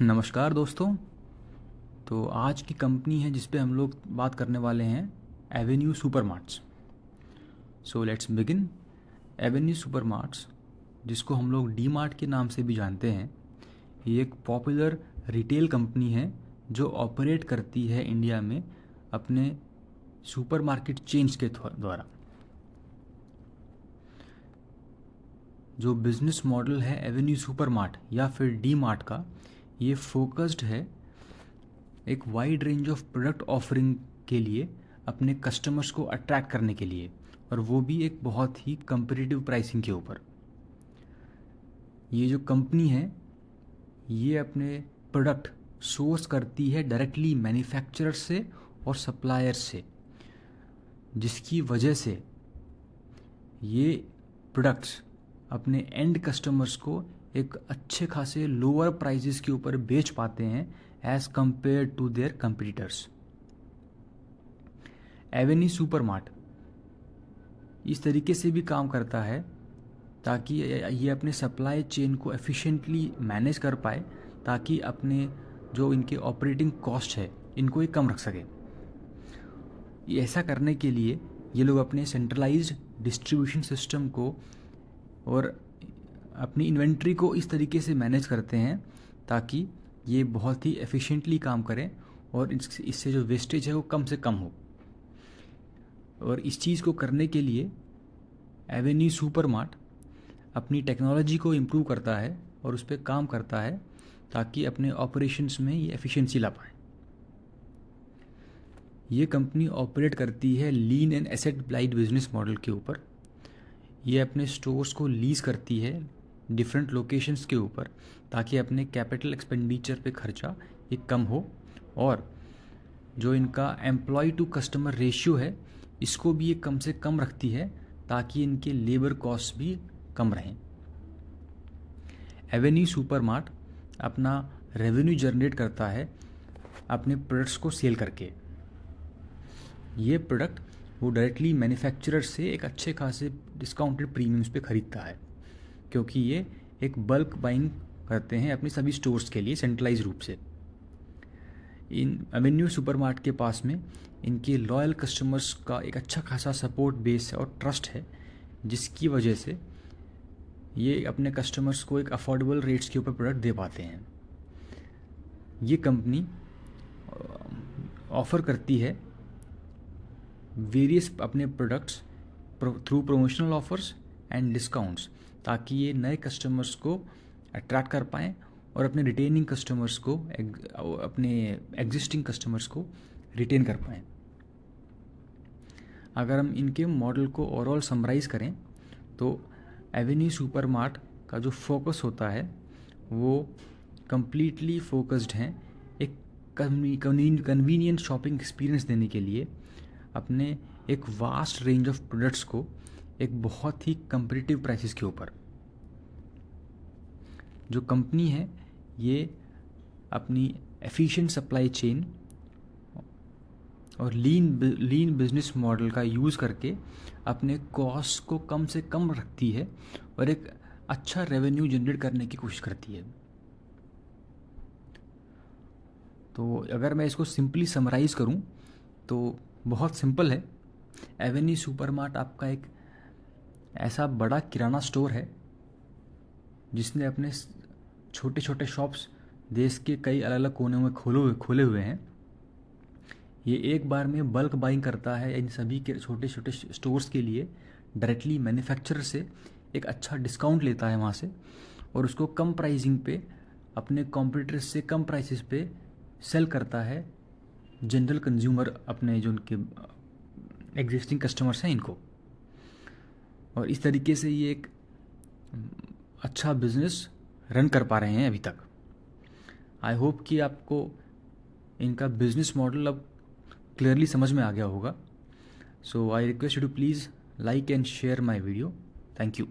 नमस्कार दोस्तों। तो आज की कंपनी है जिस पे हम लोग बात करने वाले हैं Avenue Supermarts. So let's begin. Avenue Supermarts, जिसको हम लोग डी मार्ट के नाम से भी जानते हैं, ये एक पॉपुलर रिटेल कंपनी है जो ऑपरेट करती है इंडिया में अपने सुपरमार्केट चेन्स के द्वारा। जो बिजनेस मॉडल है एवेन्यू सुपरमार्ट या फिर डी मार्ट का, ये फोकस्ड है एक wide range of product offering के लिए, अपने कस्टमर्स को अट्रैक्ट करने के लिए, और वो भी एक बहुत ही कंपटीटिव प्राइसिंग के ऊपर। ये जो कंपनी है ये अपने प्रोडक्ट सोर्स करती है डायरेक्टली मैन्युफैक्चरर से और सप्लायर से, जिसकी वजह से ये प्रोडक्ट्स अपने एंड कस्टमर्स को एक अच्छे खासे लोअर प्राइसेस के ऊपर बेच पाते हैं as compare to their competitors. Avenue Supermart इस तरीके से भी काम करता है ताकि ये अपने सप्लाई चेन को एफिशिएंटली मैनेज कर पाए, ताकि अपने जो इनके ऑपरेटिंग कॉस्ट है इनको ये कम रख सके। ऐसा करने के लिए ये लोग अपने सेंट्रलाइज्ड डिस्ट्रीब्यूशन सिस्टम को और अपनी इन्वेंट्री को इस तरीके से मैनेज करते हैं ताकि ये बहुत ही एफिशिएंटली काम करें और इससे जो वेस्टेज है वो कम से कम हो। और इस चीज़ को करने के लिए एवेन्यू सुपरमार्ट अपनी टेक्नोलॉजी को इम्प्रूव करता है और उस पर काम करता है ताकि अपने ऑपरेशंस में ये एफिशिएंसी ला पाए। ये कंपनी ऑपरेट करती है lean and asset light business model के ऊपर। ये अपने स्टोर्स को लीज करती है डिफरेंट लोकेशंस के ऊपर, ताकि अपने कैपिटल एक्सपेंडिचर पे खर्चा ये कम हो, और जो इनका एम्प्लॉय टू कस्टमर रेशियो है इसको भी ये कम से कम रखती है ताकि इनके लेबर कॉस्ट भी कम रहें। एवेन्यू सुपरमार्ट अपना रेवेन्यू जनरेट करता है अपने प्रोडक्ट्स को सेल करके। ये प्रोडक्ट वो डायरेक्टली मैन्युफैक्चरर से एक अच्छे खासे डिस्काउंटेड प्रीमियम्स पे ख़रीदता है, क्योंकि ये एक बल्क बाइंग करते हैं अपने सभी स्टोर्स के लिए सेंट्रलाइज रूप से। इन एवेन्यू सुपरमार्ट के पास में इनके लॉयल कस्टमर्स का एक अच्छा खासा सपोर्ट बेस है और ट्रस्ट है, जिसकी वजह से ये अपने कस्टमर्स को एक अफोर्डेबल रेट्स के ऊपर प्रोडक्ट दे पाते हैं। ये कंपनी ऑफ़र करती है वेरियस अपने products through promotional offers and discounts, ताकि ये नए कस्टमर्स को अट्रैक्ट कर पाएँ और अपने रिटेनिंग कस्टमर्स को अपने एग्जिस्टिंग कस्टमर्स को रिटेन कर पाएँ। अगर हम इनके मॉडल को ओवरऑल समराइज़ करें तो एवेन्यू सुपरमार्ट का जो फोकस होता है वो कंप्लीटली फोकस्ड है एक कन्वीनियंट शॉपिंग एक्सपीरियंस देने के लिए, अपने एक वास्ट रेंज ऑफ प्रोडक्ट्स को एक बहुत ही कंपटीटिव प्राइसेस के ऊपर। जो कंपनी है ये अपनी एफिशिएंट सप्लाई चेन और लीन बिजनेस मॉडल का यूज़ करके अपने कॉस्ट को कम से कम रखती है और एक अच्छा रेवेन्यू जनरेट करने की कोशिश करती है। तो अगर मैं इसको सिंपली समराइज़ करूं तो बहुत सिंपल है। एवेन्यू सुपरमार्ट आपका एक ऐसा बड़ा किराना स्टोर है जिसने अपने छोटे छोटे शॉप्स देश के कई अलग अलग कोनों में खोले हुए हैं। ये एक बार में बल्क बाइंग करता है इन सभी के छोटे छोटे स्टोर्स के लिए, डायरेक्टली मैन्युफैक्चरर से एक अच्छा डिस्काउंट लेता है वहाँ से, और उसको कम प्राइसिंग पे अपने कॉम्पिटिटर्स से कम प्राइसेस पे सेल करता है जनरल कंज्यूमर, अपने जो उनके एग्जिस्टिंग कस्टमर्स हैं इनको। और इस तरीके से ये एक अच्छा बिजनेस रन कर पा रहे हैं अभी तक। आई होप कि आपको इनका बिजनेस मॉडल अब क्लियरली समझ में आ गया होगा। So I request you to please like and share my video. Thank you.